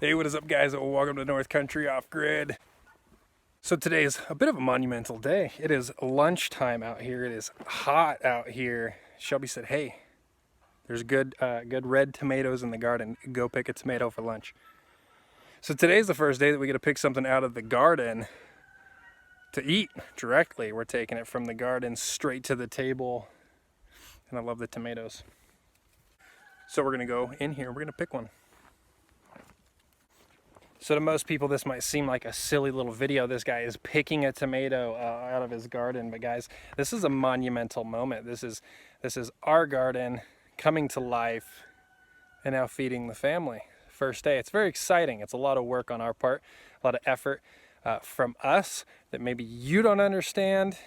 Hey, what is up, guys? Welcome to North Country Off-Grid. So today is a bit of a monumental day. It is lunchtime out here. It is hot out here. Shelby said, hey, there's good red tomatoes in the garden. Go pick a tomato for lunch. So today's the first day that we get to pick something out of the garden to eat directly. We're taking it from the garden straight to the table. And I love the tomatoes. So we're gonna go in here, we're gonna pick one. So to most people, this might seem like a silly little video. This guy is picking a tomato out of his garden. But guys, this is a monumental moment. This is our garden coming to life and now feeding the family. First day. It's very exciting. It's a lot of work on our part, a lot of effort from us that maybe you don't understand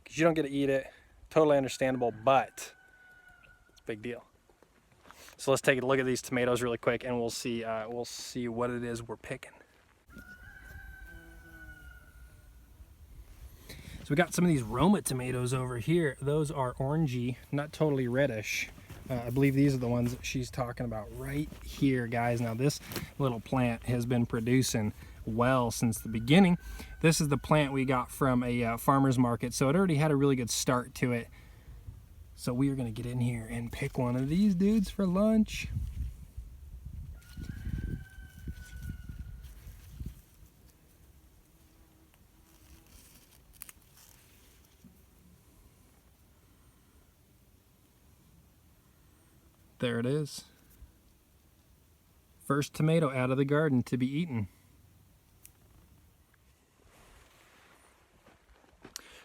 because you don't get to eat it. Totally understandable, but it's a big deal. So let's take a look at these tomatoes really quick, and we'll see what it is we're picking. So we got some of these Roma tomatoes over here. Those are orangey, not totally reddish. I believe these are the ones that she's talking about right here, guys. Now this little plant has been producing well since the beginning. This is the plant we got from a farmer's market, so it already had a really good start to it. So we are going to get in here and pick one of these dudes for lunch. There it is. First tomato out of the garden to be eaten.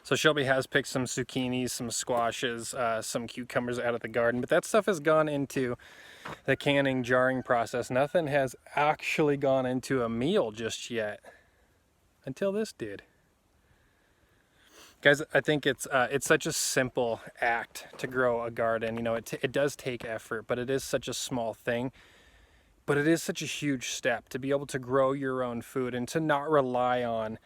So Shelby has picked some zucchinis, some squashes, some cucumbers out of the garden, but that stuff has gone into the canning, jarring process. Nothing has actually gone into a meal just yet, until this did. Guys, I think it's such a simple act to grow a garden. You know, it does take effort, but it is such a small thing. But it is such a huge step to be able to grow your own food and to not rely on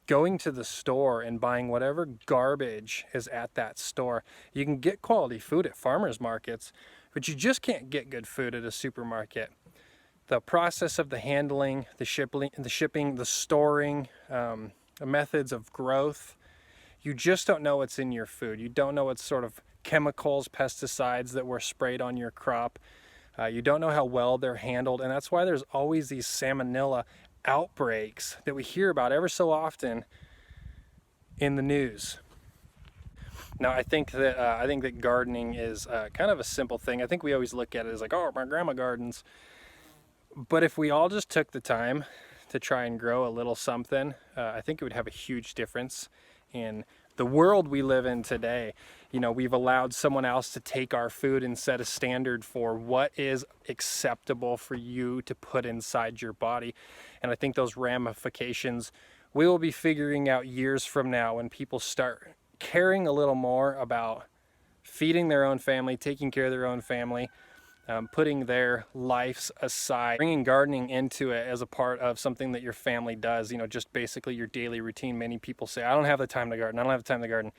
going to the store and buying whatever garbage is at that store. You can get quality food at farmers markets, but you just can't get good food at a supermarket. The process of the handling, the shipping, the storing, the methods of growth, you just don't know what's in your food. You don't know what sort of chemicals, pesticides that were sprayed on your crop. You don't know how well they're handled, and that's why there's always these salmonella outbreaks that we hear about ever so often in the news. Now, I think that gardening is kind of a simple thing. I think we always look at it as like, oh, my grandma gardens. But if we all just took the time to try and grow a little something, I think it would have a huge difference in the world we live in today. You know, we've allowed someone else to take our food and set a standard for what is acceptable for you to put inside your body. And I think those ramifications we will be figuring out years from now when people start caring a little more about feeding their own family, taking care of their own family, putting their lives aside, bringing gardening into it as a part of something that your family does, you know, just basically your daily routine. Many people say, I don't have the time to garden. I don't have the time to garden.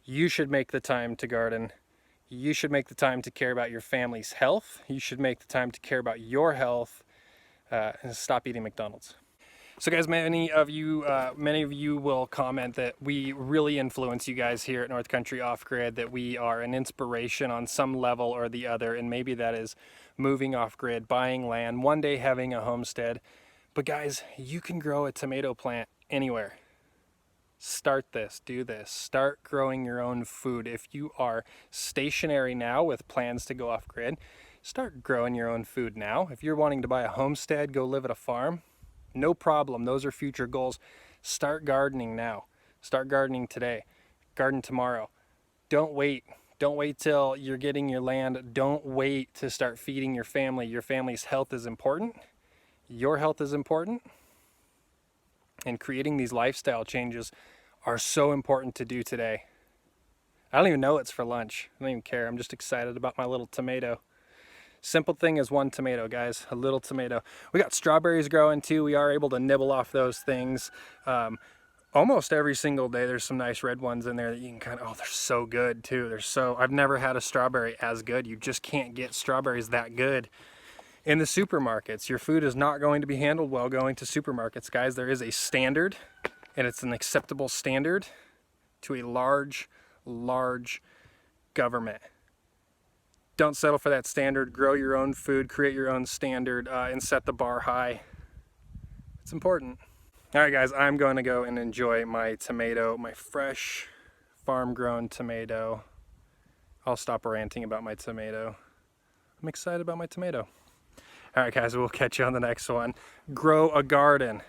You should make the time to garden. You should make the time to care about your family's health. You should make the time to care about your health and stop eating McDonald's. So guys, many of you will comment that we really influence you guys here at North Country Off-Grid, that we are an inspiration on some level or the other, and maybe that is moving off-grid, buying land, one day having a homestead. But guys, you can grow a tomato plant anywhere. Start this, do this, start growing your own food. If you are stationary now with plans to go off-grid, start growing your own food now. If you're wanting to buy a homestead, go live at a farm, no problem. Those are future goals. Start gardening now. Start gardening today. Garden tomorrow. Don't wait. Don't wait till you're getting your land. Don't wait to start feeding your family. Your family's health is important. Your health is important. And creating these lifestyle changes are so important to do today. I don't even know it's for lunch. I don't even care. I'm just excited about my little tomato. Simple thing is one tomato, guys, a little tomato. We got strawberries growing too. We are able to nibble off those things almost every single day. There's some nice red ones in there that you can kind of, oh, they're so good too. I've never had a strawberry as good. You just can't get strawberries that good In the supermarkets, your food is not going to be handled well going to supermarkets, guys. There is a standard, and it's an acceptable standard to a large government. Don't settle for that standard. Grow your own food, create your own standard, and set the bar high. It's important. All right, guys, I'm going to go and enjoy my tomato, my fresh farm-grown tomato. I'll stop ranting about my tomato. I'm excited about my tomato. All right, guys, we'll catch you on the next one. Grow a garden.